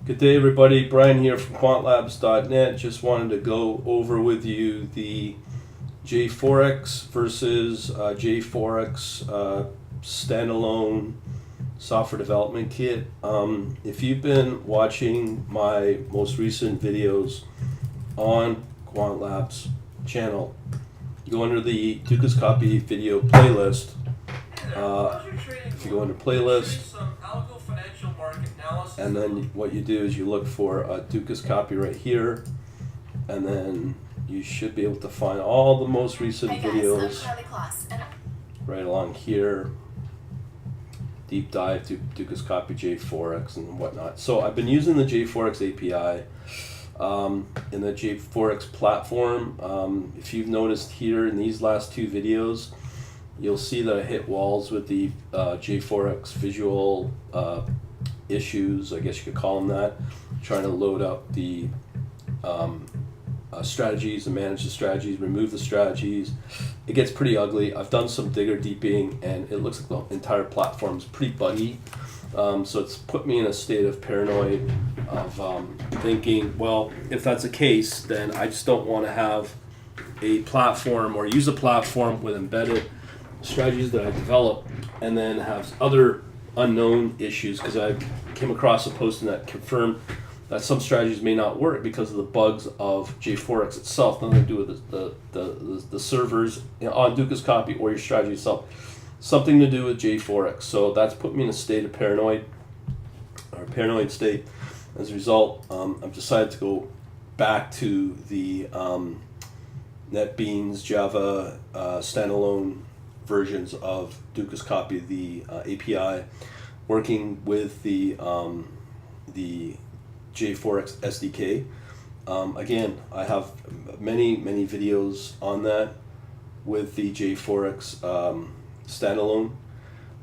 Good day, everybody. Brian here from quantlabs.net. Just wanted to go over with you the Jforex versus Jforex standalone software development kit. If you've been watching my most recent videos on QuantLabs channel, you go under the Dukascopy video playlist. If you go under playlist, and then what you do is you look for Dukascopy right here, and then you should be able to find all the most recent videos right along here. Deep dive to Dukascopy Jforex and whatnot. So I've been using the Jforex API in the Jforex platform. If you've noticed here in these last two videos, you'll see that I hit walls with the Jforex visual issues, I guess you could call them that, trying to load up the strategies and manage the strategies, remove the strategies. It gets pretty ugly. I've done some digger deeping and it looks like the entire platform is pretty buggy. So it's put me in a state of paranoid of thinking, well, if that's the case, then I just don't want to have a platform or use a platform with embedded strategies that I develop and then have other unknown issues, because I came across a posting that confirmed that some strategies may not work because of the bugs of Jforex itself, nothing to do with the servers on Dukascopy or your strategy itself, something to do with Jforex. So that's put me in a state of paranoid state. As a result, I've decided to go back to the NetBeans Java standalone versions of Dukascopy, the API, working with the Jforex SDK. Again, I have many videos on that with the Jforex standalone.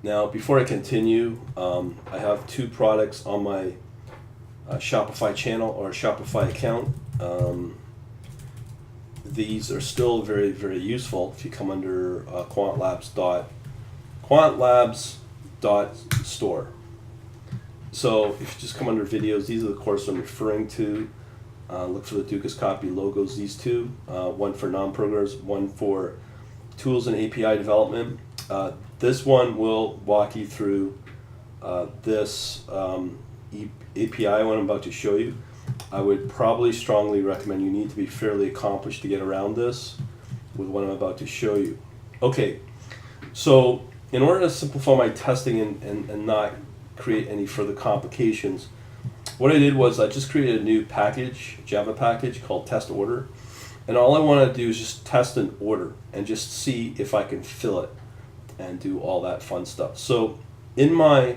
Now, before I continue, I have two products on my Shopify channel or Shopify account. These are still very useful if you come under quantlabs.store. So if you just come under videos, these are the courses I'm referring to. Look for the Dukascopy logos, these two, one for non-programmers, one for tools and API development. This one will walk you through this API one I'm about to show you. I would probably strongly recommend you need to be fairly accomplished to get around this with what I'm about to show you. Okay, so in order to simplify my testing and not create any further complications, what I did was I just created a new package, Java package called test order, and all I want to do is just test an order and just see if I can fill it and do all that fun stuff. So in my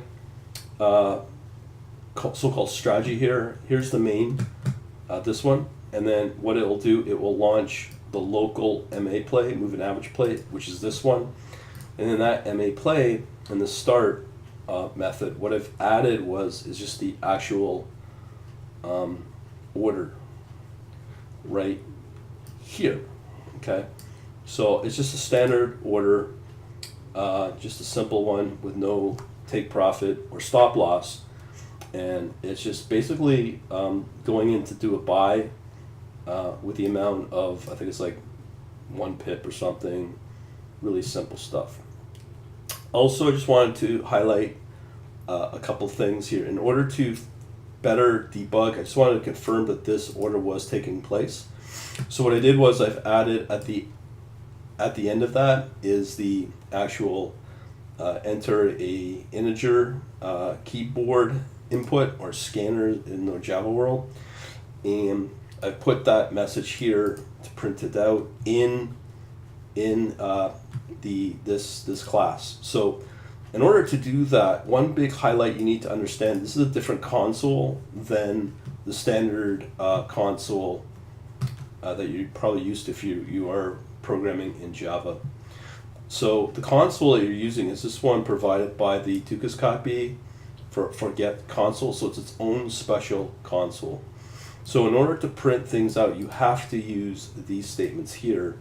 so-called strategy here's the main, this one, and then what it will do, it will launch the local MA play, move an average play, which is this one, and then that MA play and the start method, what I've added is just the actual order right here. Okay, so it's just a standard order, just a simple one with no take profit or stop loss. And it's just basically going in to do a buy with the amount of, I think it's like 1 pip or something, really simple stuff. Also, I just wanted to highlight a couple things here. In order to better debug, I just wanted to confirm that this order was taking place. So what I did was I've added at the end of that is the actual enter a integer keyboard input or scanner in the Java world, and I put that message here to print it out in this class. So in order to do that, one big highlight you need to understand, this is a different console than the standard console that you're probably used to if you are programming in Java. So the console that you're using is this one provided by the Dukascopy for get console, so it's its own special console. So in order to print things out, you have to use these statements here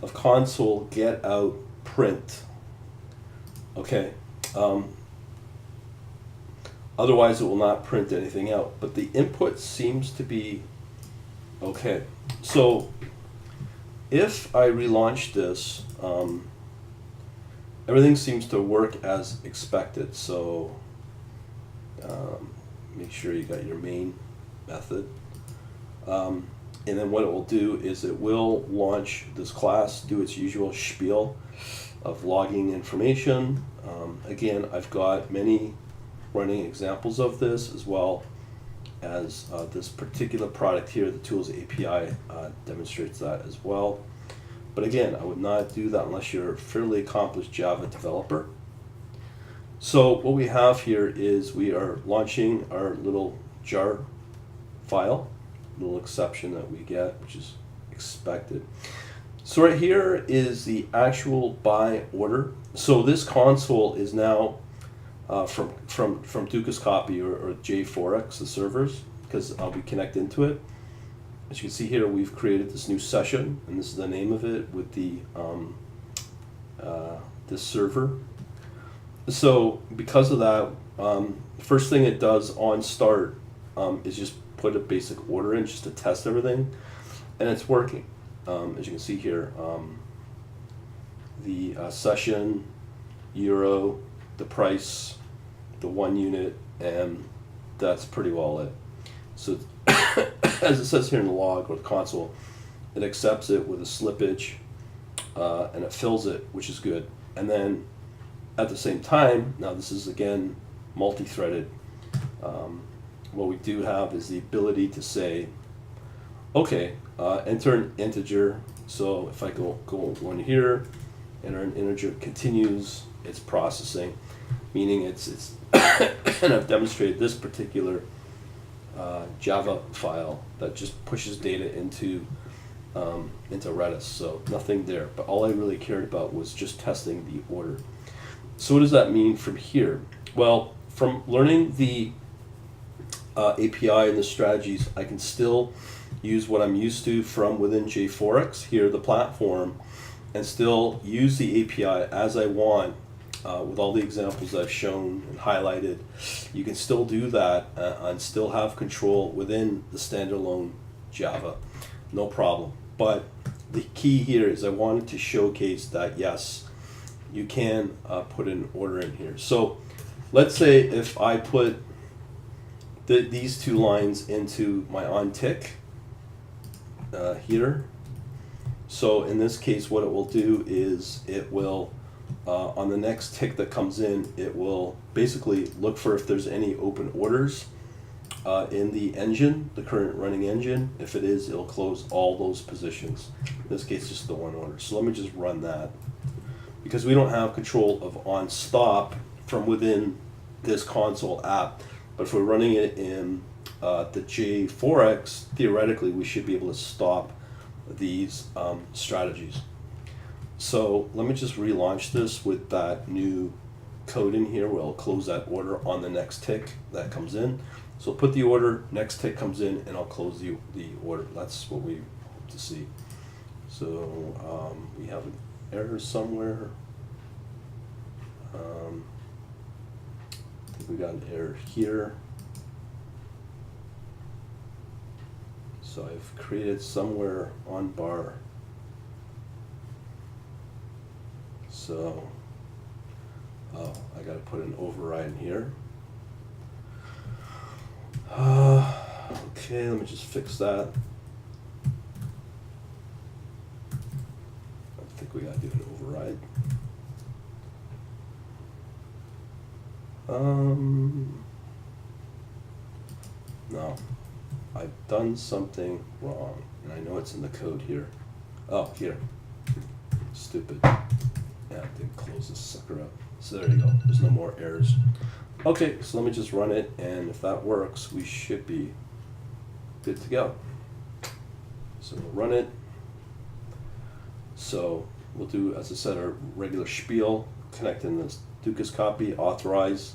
of console get out print. Okay, Otherwise, it will not print anything out. But the input seems to be okay. So if I relaunch this, everything seems to work as expected. So make sure you got your main method. And then what it will do is it will launch this class, do its usual spiel of logging information. Again, I've got many running examples of this, as well as this particular product here, the Tools API demonstrates that as well. But again, I would not do that unless you're a fairly accomplished Java developer. So what we have here is we are launching our little jar file, little exception that we get, which is expected. So right here is the actual buy order. So this console is now from Dukascopy or Jforex, the servers, because we connect into it. As you can see here, we've created this new session, and this is the name of it with the this server. So because of that, first thing it does on start is just put a basic order in just to test everything, and it's working. As you can see here, the session, euro, the price, the 1 unit, and that's pretty well it. So as it says here in the log or the console, it accepts it with a slippage, and it fills it, which is good. And then at the same time, now this is again multi-threaded, what we do have is the ability to say, okay, enter an integer. So if I go one here, enter an integer, continues its processing, meaning it's and I've demonstrated this particular Java file that just pushes data into Redis. So nothing there, but all I really cared about was just testing the order. So what does that mean from here? Well, from learning the API and the strategies, I can still use what I'm used to from within Jforex, here the platform, and still use the API as I want with all the examples I've shown and highlighted. You can still do that and still have control within the standalone Java, no problem. But the key here is I wanted to showcase that yes, you can put an order in here. So let's say if I put these two lines into my on tick here. So in this case, what it will do is it will, on the next tick that comes in, it will basically look for if there's any open orders in the engine, the current running engine. If it is, it'll close all those positions. In this case, just the one order. So let me just run that, because we don't have control of on stop from within this console app. But if we're running it in the Jforex, theoretically we should be able to stop these strategies. So let me just relaunch this with that new code in here where I'll close that order on the next tick that comes in. So I'll put the order, next tick comes in, and I'll close the order. That's what we hope to see. So we have an error somewhere. I think we got an error here. So I've created somewhere on bar. So, I got to put an override in here. Okay, let me just fix that. I think we got to do an override. No, I've done something wrong, and I know it's in the code here. Oh, here. Stupid. Yeah, I didn't close this sucker up. So there you go. There's no more errors. Okay, so let me just run it, and if that works, we should be good to go. So we'll run it. So we'll do, as I said, our regular spiel, connect in this Dukascopy, authorize,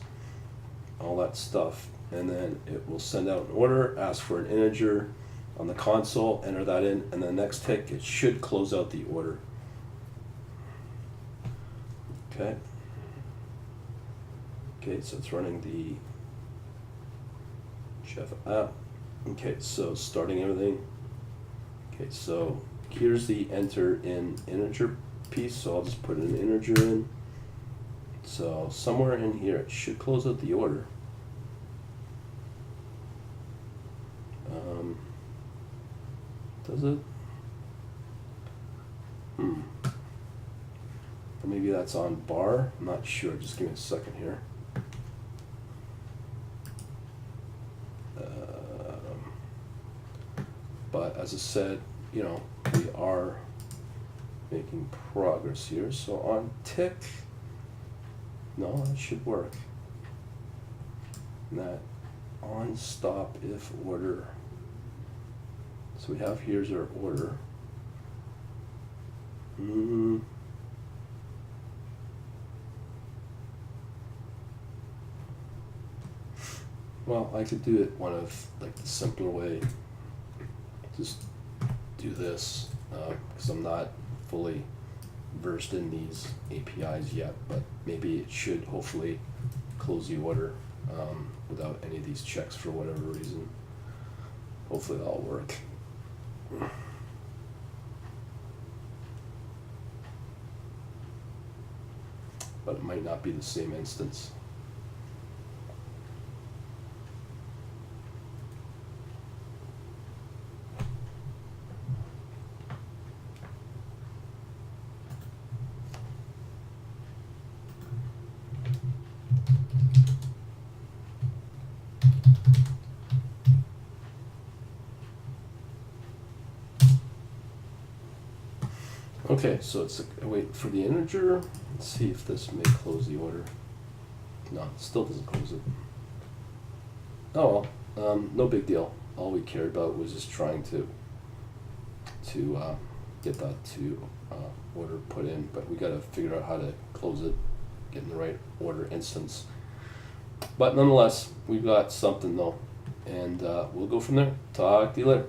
all that stuff. And then it will send out an order, ask for an integer on the console, enter that in, and the next tick, it should close out the order. Okay. Okay, so it's running the Java app. Okay, so starting everything. Okay, so here's the enter in integer piece, so I'll just put an integer in. So somewhere in here it should close out the order. Does it? Or maybe that's on bar. I'm not sure. Just give me a second here. But as I said, you know, we are making progress here. So on tick, no, that should work. And that on stop if order. So we have here's our order. Well, I could do it one of like the simpler way. Just do this because I'm not fully versed in these APIs yet, but maybe it should hopefully close the order without any of these checks for whatever reason. Hopefully that'll work. But it might not be the same instance. Okay, so it's wait for the integer. Let's see if this may close the order. No, it still doesn't close it. Oh well, no big deal. All we cared about was just trying to get that to order put in, but we got to figure out how to close it, get in the right order instance. But nonetheless, we've got something though, and we'll go from there. Talk to you later.